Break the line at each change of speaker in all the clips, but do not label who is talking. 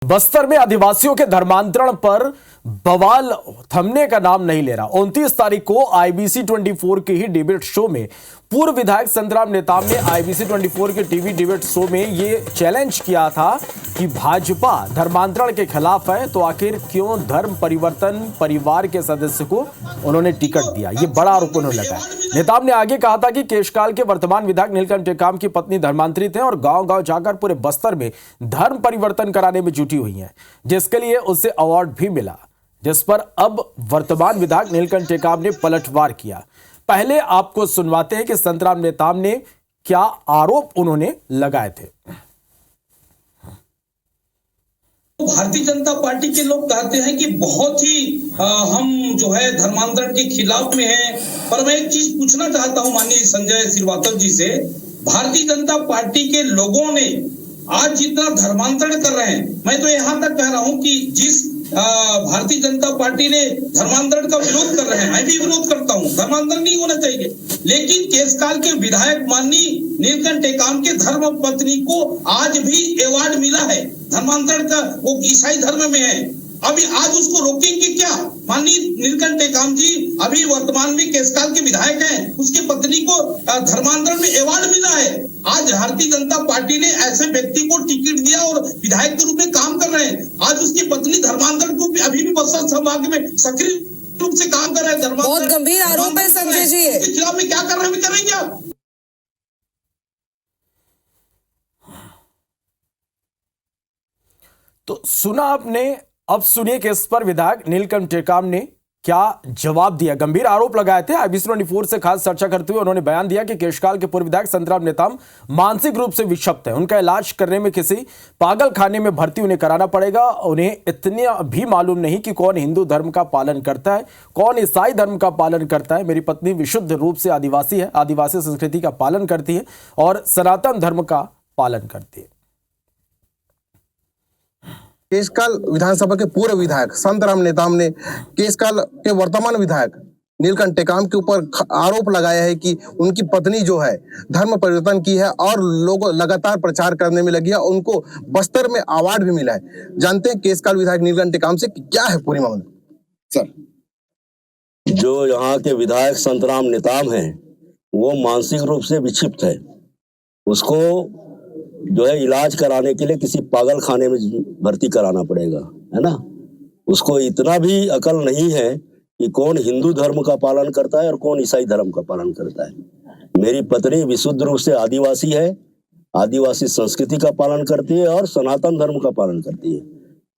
बस्तर में आदिवासियों के धर्मांतरण पर बवाल थमने का नाम नहीं ले रहा। 29 तारीख को आईबीसी 24 के ही डिबेट शो में पूर्व विधायक संतराम नेताम ने आईबीसी 24 के टीवी डिबेट शो में ये चैलेंज किया था कि भाजपा धर्मांतरण के खिलाफ है, तो आखिर क्यों धर्म परिवर्तन परिवार के सदस्य को उन्होंने टिकट दिया। ये बड़ा आरोप उन्होंने लगाया। नेताम ने आगे कहा था कि केशकाल के वर्तमान विधायक नीलकंठ टेकाम की पत्नी धर्मांतरित है और गांव-गांव जाकर पूरे बस्तर में धर्म परिवर्तन कराने में जुटी हुई है, जिसके लिए उसे अवार्ड भी मिला, जिस पर अब वर्तमान विधायक नीलकंठ टेकाम ने पलटवार किया। पहले आपको सुनवाते हैं कि संतराम नेताम ने क्या आरोप उन्होंने लगाए थे।
भारतीय जनता पार्टी के लोग कहते हैं कि बहुत ही हम जो है धर्मांतरण के खिलाफ में हैं, पर मैं एक चीज पूछना चाहता हूं माननीय संजय श्रीवास्तव जी से। भारतीय जनता पार्टी के लोगों ने आज जितना धर्मांतरण कर रहे हैं, मैं तो यहां तक कह रहा हूं कि जिस भारतीय जनता पार्टी ने धर्मांतरण का विरोध कर रहे हैं, मैं भी विरोध करता हूं, धर्मांतरण नहीं होना चाहिए, लेकिन केशकाल के विधायक माननीय नीलकंठ टेकाम के धर्म पत्नी को आज भी अवार्ड मिला है धर्मांतरण का। वो ईसाई धर्म में है, अभी आज उसको रोकेंगे क्या? माननीय नीलकंठ टेकाम जी अभी वर्तमान में केशकाल के विधायक हैं, उसकी पत्नी को धर्मांतरण में अवार्ड मिला है। आज भारतीय जनता पार्टी ने ऐसे व्यक्ति को टिकट दिया और विधायक के रूप में काम कर रहे हैं। आज उसकी पत्नी धर्मांतरण को अभी भी बस्तर संभाग में सक्रिय रूप से काम कर रहे हैं।
बहुत गंभीर आरोप है संजय जी,
इसके खिलाफ में क्या कर रहे हैं, करेंगे आप?
तो सुना आपने, अब सुनिए कि इस पर विधायक नीलकंठ टेकाम ने क्या जवाब दिया। गंभीर आरोप लगाए थे। आईबीसी 24 से खास चर्चा करते हुए उन्होंने बयान दिया कि केशकाल के पूर्व विधायक संतराम नेताम मानसिक रूप से विक्षिप्त है, उनका इलाज करने में किसी पागल खाने में भर्ती उन्हें कराना पड़ेगा। उन्हें इतना भी मालूम नहीं कि कौन हिंदू धर्म का पालन करता है, कौन ईसाई धर्म का पालन करता है। मेरी पत्नी विशुद्ध रूप से आदिवासी है, आदिवासी संस्कृति का पालन करती है और सनातन धर्म का पालन करती है।
केशकाल विधानसभा के पूर्व विधायक संतराम नेताम ने केशकाल के वर्तमान विधायक नीलकंठ टेकाम के ऊपर आरोप लगाया है कि उनकी पत्नी जो है धर्म परिवर्तन की है और लोग लगातार प्रचार करने में लगी है। उनको बस्तर में अवार्ड भी मिला है। जानते हैं केशकाल विधायक नीलकंठ टेकाम से कि क्या है पूरी मामला। सर,
जो यहाँ के विधायक संतराम नेताम हैं वो मानसिक रूप से विक्षिप्त है, उसको जो है इलाज कराने के लिए किसी पागल खाने में भर्ती कराना पड़ेगा, है ना। उसको इतना भी अकल नहीं है कि कौन हिंदू धर्म का पालन करता है और कौन ईसाई धर्म का पालन करता है। मेरी पत्नी विशुद्ध रूप से आदिवासी है, आदिवासी संस्कृति का पालन करती है और सनातन धर्म का पालन करती है।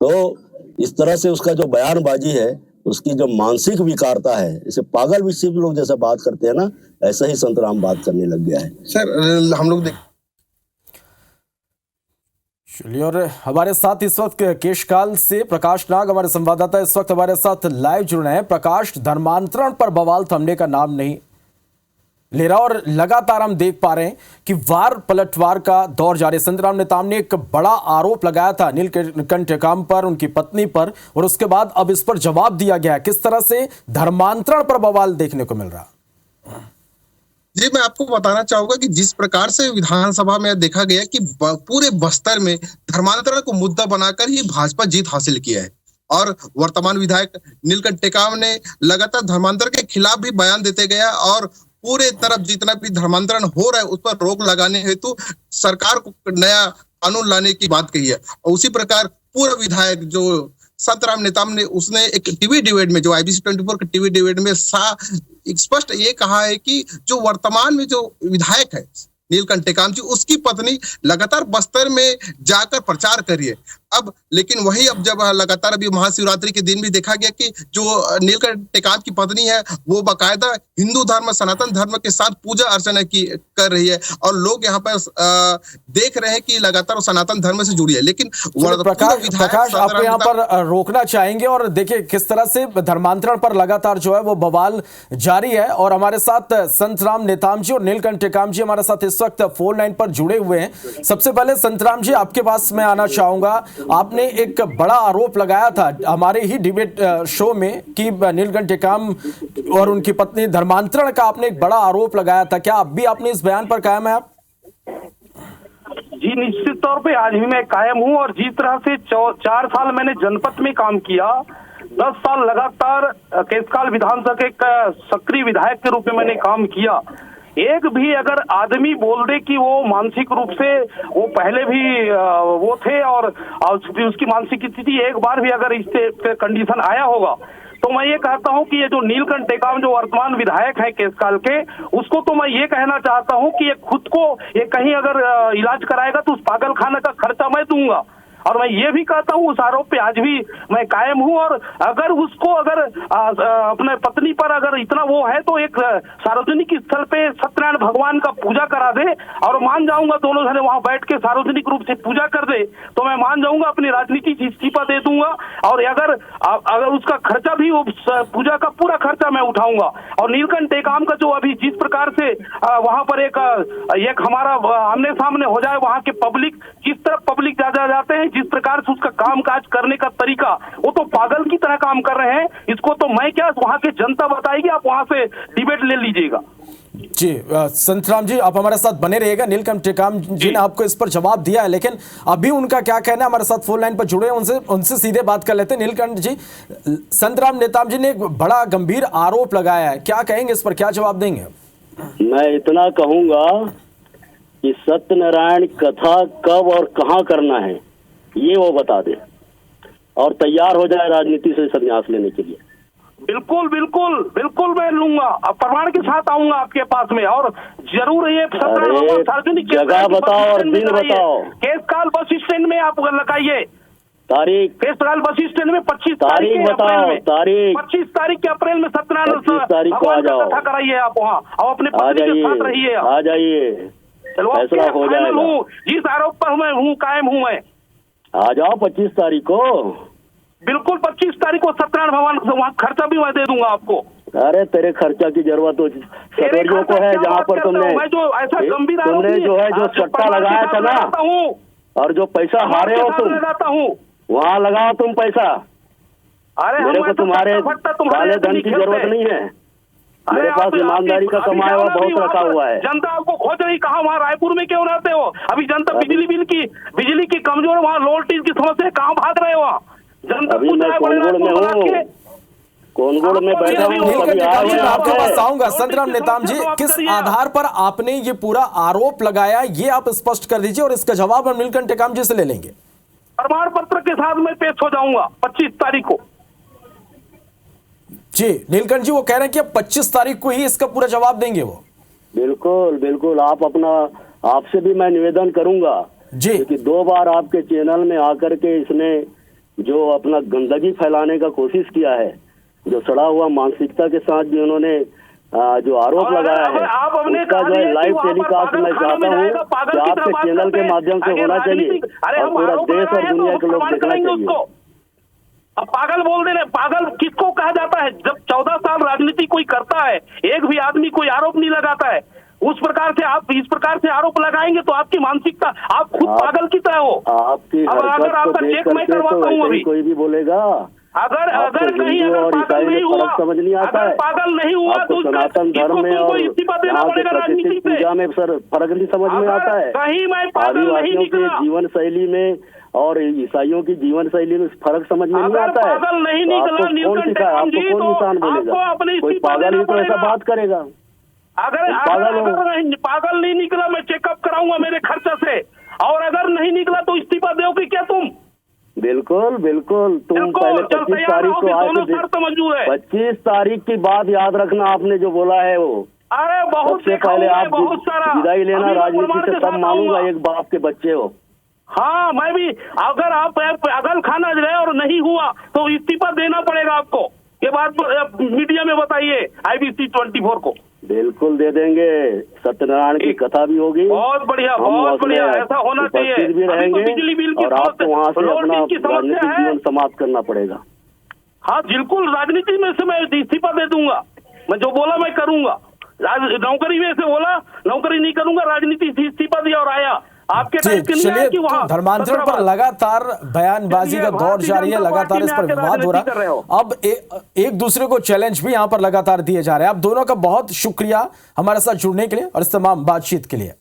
तो इस तरह से उसका जो बयानबाजी है, उसकी जो मानसिक विकारता है, इसे पागल विक्षिप्त लोग जैसा बात करते हैं ना, ऐसा ही संतराम बात करने लग गया है।
सर, हम लोग
चलिए, और हमारे साथ इस वक्त केशकाल से प्रकाश नाग हमारे संवाददाता इस वक्त हमारे साथ लाइव जुड़ रहे हैं। प्रकाश, धर्मांतरण पर बवाल थमने का नाम नहीं ले रहा और लगातार हम देख पा रहे हैं कि वार पलटवार का दौर जारी। संतराम नेताम ने एक बड़ा आरोप लगाया था नीलकंठ टेकाम पर, उनकी पत्नी पर, और उसके बाद अब इस पर जवाब दिया गया। किस तरह से धर्मांतरण पर बवाल देखने को मिल रहा?
जी, मैं आपको बताना चाहूंगा कि जिस प्रकार से विधानसभा में देखा गया कि पूरे बस्तर में धर्मांतरण को मुद्दा बनाकर ही भाजपा जीत हासिल किया है और वर्तमान विधायक नीलकंठ टेकाम ने लगातार धर्मांतरण के खिलाफ भी बयान देते गया और पूरे तरफ जितना भी धर्मांतरण हो रहा है उस पर रोक लगाने हेतु सरकार को नया कानून लाने की बात कही है। और उसी प्रकार पूर्व विधायक जो संतराम नेताम ने, उसने एक टीवी डिबेट में, जो आईबीसी 24 के टीवी डिबेट में स्पष्ट ये कहा है कि जो वर्तमान में जो विधायक है नीलकंठ टेकाम जी, उसकी पत्नी लगातार बस्तर में जाकर प्रचार करी है। अब लेकिन वही अब जब लगातार अभी महाशिवरात्रि के दिन भी देखा गया कि जो नीलकंठ टेकाम की पत्नी है वो बाकायदा हिंदू धर्म सनातन धर्म के साथ पूजा अर्चना की कर रही है और लोग यहाँ पर देख रहे हैं कि लगातार सनातन धर्म से जुड़ी है। लेकिन
प्रकाश, आपको यहाँ पर रोकना चाहेंगे और देखिए किस तरह से धर्मांतरण पर लगातार जो है वो बवाल जारी है। और हमारे साथ संतराम नेताम जी और नीलकंठ टेकाम जी हमारे साथ इस वक्त फोन लाइन पर जुड़े हुए हैं। सबसे पहले संतराम जी, आपके पास मैं आना चाहूंगा। आपने एक बड़ा आरोप लगाया था हमारे ही डिबेट शो में कि नीलकंठ टेकाम और उनकी पत्नी धर्मांतरण का आपने एक बड़ा आरोप लगाया था। क्या अब भी आपने इस बयान पर कायम है आप?
जी निश्चित तौर पे आज भी मैं कायम हूँ और जिस तरह से 4 साल मैंने जनपद में काम किया, 10 साल लगातार केशकाल विधानसभा के एक सक्रिय विधायक के रूप में मैंने काम किया। एक भी अगर आदमी बोल दे कि वो मानसिक रूप से वो पहले भी वो थे और उसकी मानसिक स्थिति एक बार भी अगर इस कंडीशन आया होगा, तो मैं ये कहता हूं कि ये जो नीलकंठ टेकाम जो वर्तमान विधायक है केशकाल के, उसको तो मैं ये कहना चाहता हूं कि ये खुद को ये कहीं अगर इलाज कराएगा तो उस पागल खाने का खर्चा मैं दूंगा। और मैं ये भी कहता हूँ उस आरोप पे आज भी मैं कायम हूँ। और अगर उसको अगर अपने पत्नी पर अगर इतना वो है तो एक सार्वजनिक स्थल पे सत्यनारायण भगवान का पूजा करा दे और मान जाऊंगा, दोनों जने वहां बैठ के सार्वजनिक रूप से पूजा कर दे तो मैं मान जाऊंगा, अपनी राजनीति से इस्तीफा दे दूंगा। और अगर उसका खर्चा भी पूजा का पूरा खर्चा मैं उठाऊंगा। और नीलकंठ टेकाम का जो अभी जिस प्रकार से वहां पर एक हमारा आमने सामने हो जाए, वहां के पब्लिक जिस तरफ पब्लिक जाते हैं, जिस प्रकार से उसका कामकाज करने का तरीका, वो तो पागल की तरह काम कर रहे हैं। इसको तो मैं क्या, वहां की जनता बताएगी, आप वहां से डिबेट ले लीजिएगा।
जी संतराम जी, आप हमारे साथ बने रहिएगा। नीलकंठ टेकाम जी ने आपको इस पर जवाब दिया है, लेकिन अभी उनका क्या कहना है हमारे साथ फोन लाइन पर जुड़े हैं, उनसे सीधे बात कर लेते हैं। नीलकंठ जी, संतराम नेताम जी ने एक बड़ा गंभीर आरोप लगाया है, क्या कहेंगे इस पर, क्या जवाब देंगे?
मैं इतना कहूंगा कि सत्यनारायण कथा कब और कहाँ करना है ये वो बता दे और तैयार हो जाए राजनीति से संन्यास लेने के लिए।
बिल्कुल बिल्कुल बिल्कुल मैं लूंगा, प्रमाण के साथ आऊंगा आपके पास में। और जरूर ये सार्वजनिक
जगह बताओ और दिन बताओ।
केशकाल बस स्टैंड में आप लगाइए
तारीख,
केशकाल बस स्टैंड में 25
तारीख बताओ, तारीख
25 तारीख के अप्रैल में सत्यनारायण
तारीख को आ जाओ,
कथा कराइए आप वहाँ और अपने पत्नी के साथ रहिए,
आ जाइए, फैसला हो जाएगा।
जिस आरोप पर मैं हूँ कायम हूँ, मैं
आ जाओ 25 तारीख को।
बिल्कुल 25 तारीख को सत्यनारायण भगवान वहाँ खर्चा भी मैं दे दूंगा आपको।
अरे तेरे खर्चा की जरूरत तो सदरियों को है, जहाँ पर तुमने जो है जो सट्टा लगाया था ना और जो पैसा हारे हो तुम, वहाँ लगाओ तुम पैसा।
अरे
मेरे को तुम्हारे काले धन की जरूरत नहीं है, मेरे पास ईमानदारी का कमाया हुआ बहुत रखा हुआ है।
जनता आपको खोज रही, कहाँ वहाँ रायपुर में क्यों रहते हो? अभी जनता बिजली की कमजोर, वहाँ लोल्टी की समस्या, कहाँ भाग रहे हो? जनता
अभी मैं कोनगुड़ में हूँ, कोनगुड़ में बैठा हूँ।
आपके पास आऊंगा। संतराम नेताम जी, किस आधार पर आपने ये पूरा आरोप लगाया, ये आप स्पष्ट कर दीजिए और इसका जवाब हम नीलकंठ टेकाम जी से ले लेंगे।
प्रमाण पत्र के साथ मैं पेश हो जाऊंगा 25 तारीख को।
जी नीलकंठ जी, वो कह रहे हैं कि अब 25 तारीख को ही इसका पूरा जवाब देंगे वो।
बिल्कुल बिल्कुल, आपसे भी मैं निवेदन करूंगा
जी,
कि 2 बार आपके चैनल में आकर के इसने जो अपना गंदगी फैलाने का कोशिश किया है, जो सड़ा हुआ मानसिकता के साथ भी उन्होंने जो आरोप लगाया है, उसका जो है लाइव टेलीकास्ट मैं चाहता हूँ कि आपके चैनल के माध्यम से होना चाहिए और पूरा देश और दुनिया के लोग देखना चाहिए।
अब पागल बोल दे रहे, पागल किसको कहा जाता है? जब 14 साल राजनीति कोई करता है, एक भी आदमी कोई आरोप नहीं लगाता है, उस प्रकार से आप इस प्रकार से आरोप लगाएंगे तो आपकी मानसिकता, आप खुद पागल की तरह हो।
आपकी
अगर आपका चेक मैं करवाता हूँ अभी,
कोई भी बोलेगा
अगर कहीं अगर पागल नहीं हुआ,
समझ नहीं आता है,
पागल नहीं हुआ तो
सनातन धर्म में और
इस्तीफा देना पड़ेगा राजनीति से।
पूजा में सर फर्क नहीं समझ में आता है।
कहीं मैं पागल नहीं निकला,
जीवन शैली में और ईसाइयों की जीवन शैली में फर्क समझ में नहीं आता है।
पागल नहीं निकला नीलकंठ टेकाम जी,
कौन इंसान बोलेगा? कोई पागल ही तो ऐसा बात करेगा।
अगर पागल नहीं निकला, मैं चेकअप कराऊंगा मेरे खर्चा से, और अगर नहीं निकला तो इस्तीफा दोगे क्या तुम?
बिल्कुल बिल्कुल, तुम पहले 25 तारीख को आए, 25 तारीख की बात याद रखना, आपने जो बोला है वो।
अरे बहुत
सबसे पहले आप विदाई लेना राजनीति से, तब मानूंगा एक बाप के बच्चे हो।
हाँ मैं भी, अगर आप अगल खाना गए और नहीं हुआ तो इस्तीफा देना पड़ेगा आपको। ये बात मीडिया में बताइए IBC 24 को।
बिल्कुल दे देंगे, सत्यनारायण की कथा भी होगी।
बहुत बढ़िया, बहुत बढ़िया, ऐसा होना चाहिए।
भी रहेंगे बिजली बिल और आपको वहाँ से अपना राजनीतिक जीवन समाप्त करना पड़ेगा।
हाँ बिल्कुल, राजनीति में से मैं इस्तीफा दे दूंगा, मैं जो बोला मैं करूंगा। नौकरी में से बोला नौकरी नहीं करूंगा, राजनीति से इस्तीफा दिया और आया। आपके
चलिए, धर्मांतरण पर लगातार बयानबाजी का दौर जारी है, लगातार इस पर विवाद हो रहा है। अब एक दूसरे को चैलेंज भी यहां पर लगातार दिए जा रहे हैं। आप दोनों का बहुत शुक्रिया हमारे साथ जुड़ने के लिए और इस तमाम बातचीत के लिए।